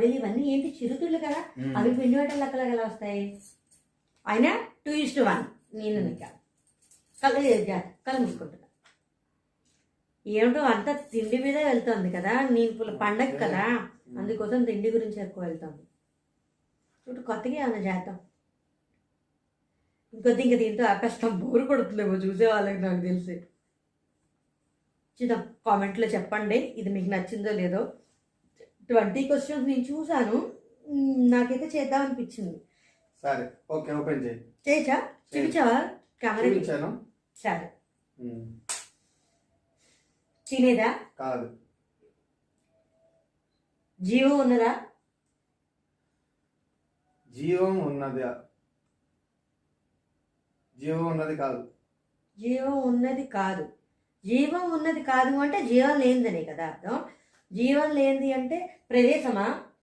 కోడి ఇవన్నీ ఏంటి చిరుతుళ్ళు కదా, అవి పిండి వంటల లెక్కలు ఎలా వస్తాయి? అయినా 2:1 నేను నీకు కళ్ళు మూసుకుంటున్నా. ఏమిటో అంతా తిండి మీదే వెళ్తుంది కదా, నేను పండగ కదా, అందుకోసం తిండి గురించి ఎక్కువ వెళ్తాను. ఇప్పుడు కొత్తగా ఏమన్నా చేద్దాం, ఇంక దీంతో ఆపేస్తాం, బోరు కొడుతుందేమో చూసే వాళ్ళకి నాకు తెలిసి. చూద్దాం, కామెంట్లో చెప్పండి ఇది మీకు నచ్చిందో లేదో. 20 క్వశ్చన్స్ నేను చూసాను, నాకైతే చేద్దాం అనిపించింది. సరే ఓకే, ఓపెన్ చేయి. చేయచ్చా? చూపించావా కెమెరా? చూపించాను. సరే, తినేదా? కాదు. జీవం ఉన్నదా? జీవం ఉన్నది. జీవం ఉన్నది కాదు. జీవం ఉన్నది కాదు. జీవం ఉన్నది కాదు అంటే జీవం లేనిదనే కదా అర్థం. జీవం లేనిది అంటే ప్రదేశమా?